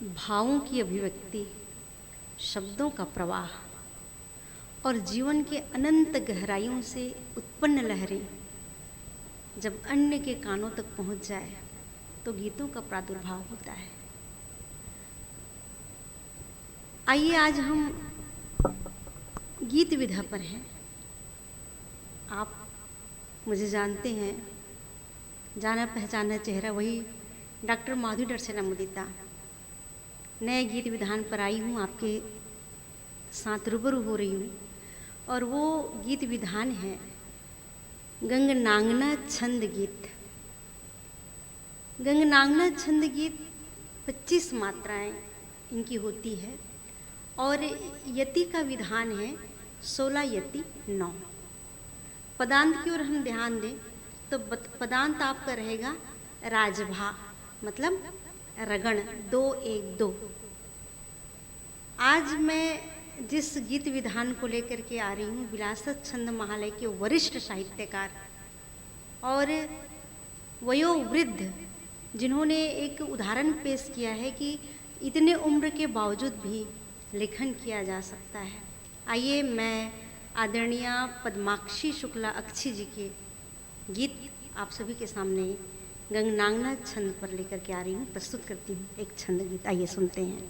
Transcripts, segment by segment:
भावों की अभिव्यक्ति, शब्दों का प्रवाह और जीवन के अनंत गहराइयों से उत्पन्न लहरें जब अन्य के कानों तक पहुंच जाए तो गीतों का प्रादुर्भाव होता है। आइए आज हम गीत विधा पर हैं। आप मुझे जानते हैं, जाना पहचाना चेहरा वही डॉक्टर माधुरी डरसेना मुदिता। नए गीत विधान पर आई हूँ, आपके साथ रूबरू हो रही हूँ और वो गीत विधान है गंगनांगना छंद गीत। गंगनांगना छंद गीत 25 मात्राएं इनकी होती है और यति का विधान है 16 यति 9। पदांत की ओर हम ध्यान दें तो पदांत आपका रहेगा राजभा, मतलब रगण 2 1 2। आज मैं जिस गीत विधान को लेकर के आ रही हूँ, विलासत छंद महालय के वरिष्ठ साहित्यकार और वयोवृद्ध, जिन्होंने एक उदाहरण पेश किया है कि इतने उम्र के बावजूद भी लेखन किया जा सकता है। आइए मैं आदरणीय पद्माक्षी शुक्ला अक्षी जी के गीत आप सभी के सामने गंगनांगना छंद पर लेकर के आ रही हूँ, प्रस्तुत करती हूँ एक छंद गीत। आइए सुनते हैं।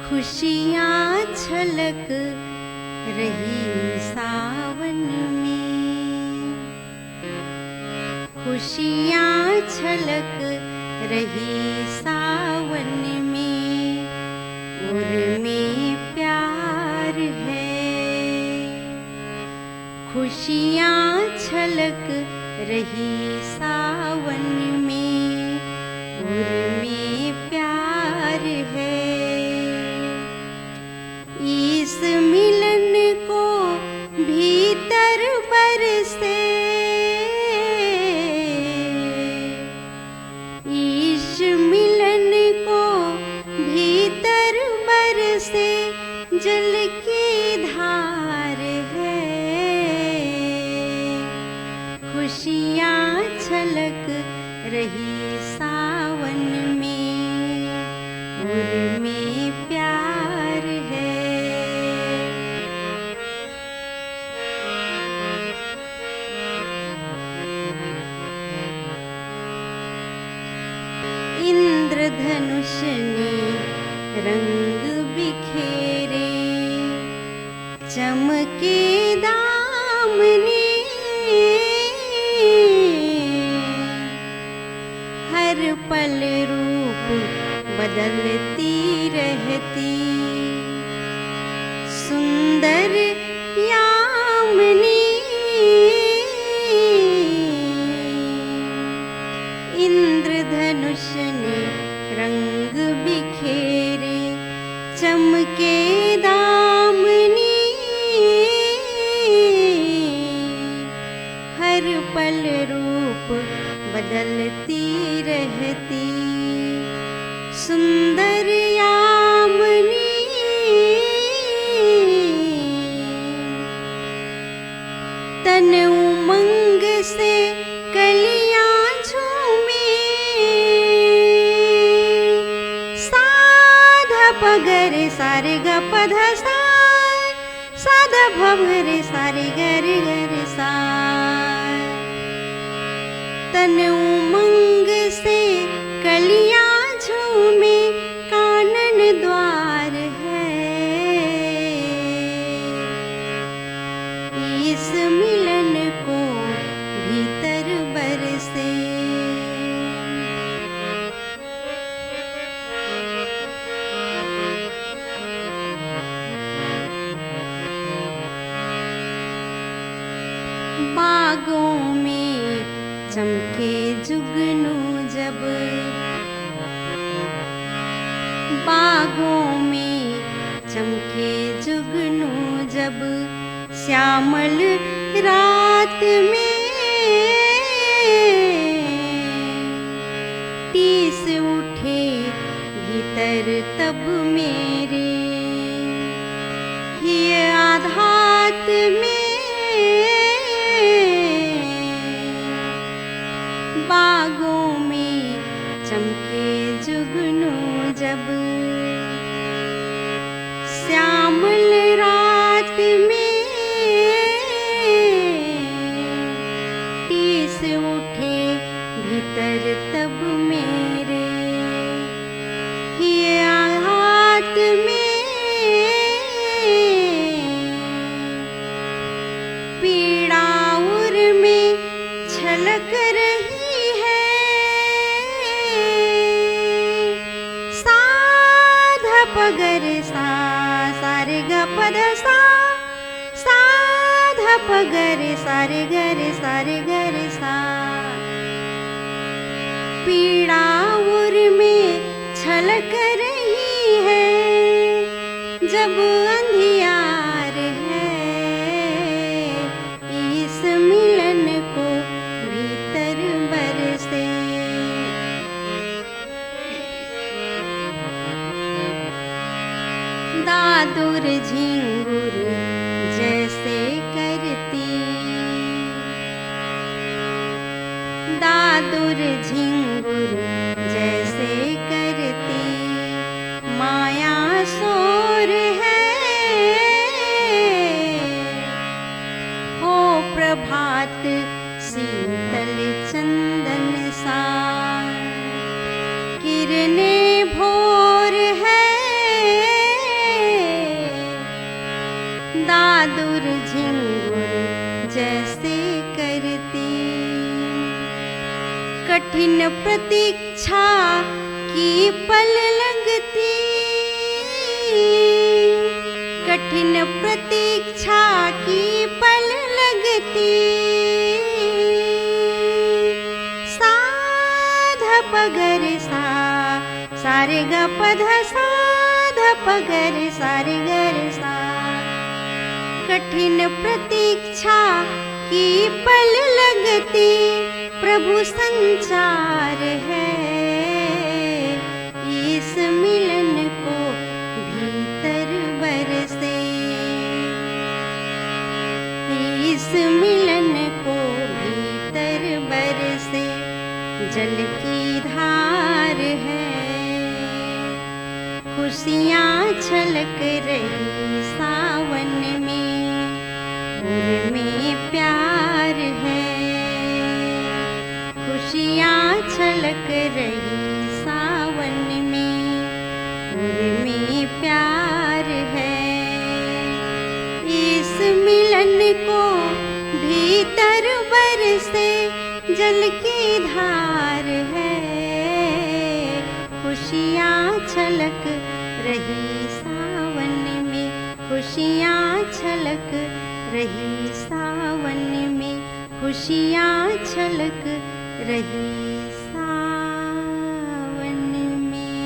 खुशियाँ छलक रही सावन में, खुशियाँ छलक रही सावन में, उर्मे प्यार है। खुशियाँ छलक रही सावन में, उर्मे प्यार है। इस मिलन को भीतर बरसे, इस मिलन को भीतर बरसे जल की धार है। खुशियाँ छलक रही सावन में, उर्मे प्यार है। इंद्रधनुष ने रंग बिखेरे, चमके दामने, हर पल रूप बदलती रहती, सुंदर यामिनी। इंद्रधनुष ने रंग बिखेरे, चमके दामनी, हर पल रूप बदलती रहती, सुंदर यामिनी। तन उमंग से कलियां झूमे, साधा पगरे सारे ग पध सा, साधा भवरे सारे गर गर सा। तन उमंग से कलियां झूमे, कानन द्वार है। इस मिलन को भीतर बरसे, बागों में चमके जुगनू जब, बागों में चमके जुगनू जब, श्यामल रात में टीस उठे भीतर तब मेरे, ये आधा पध सा सा ध प ग रे सा रे ग रे सा रे ग रे सा। पीड़ा उर में छलक रही है जब अंधियार है, इस मिलन को भीतर बरसे। दादुर झिंगुर जैसे करती, दादुर झिंगुर जैसे करती, माया शोर है हो प्रभात शीतल चंदन सा। किरणें भोर है दादुर झिंगुर जैसे करती। कठिन प्रतीक्षा की पल लगती, कठिन प्रतीक्षा की पल लगती। सा ध प ग रे सा सा रे ग प ध सा ध प ग रे सा रे ग रे सा। कठिन प्रतीक्षा की पल लगती, प्रभु संचार है इस मिलन को भीतर बरसे, इस मिलन को भीतर बरसे। जल की धार है खुशियाँ छलक रही सावन में, उनमें प्यार है खुशियाँ छलक रही सावन में, उनमें प्यार है। इस मिलन को भीतर बरसे जल की धार है, खुशियाँ छलक रही सावन में, खुशियाँ छलक रही सावन में, खुशियाँ छलक रही सावन में।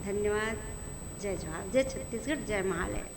धन्यवाद। जय जवाहर, जय छत्तीसगढ़, जय महालय।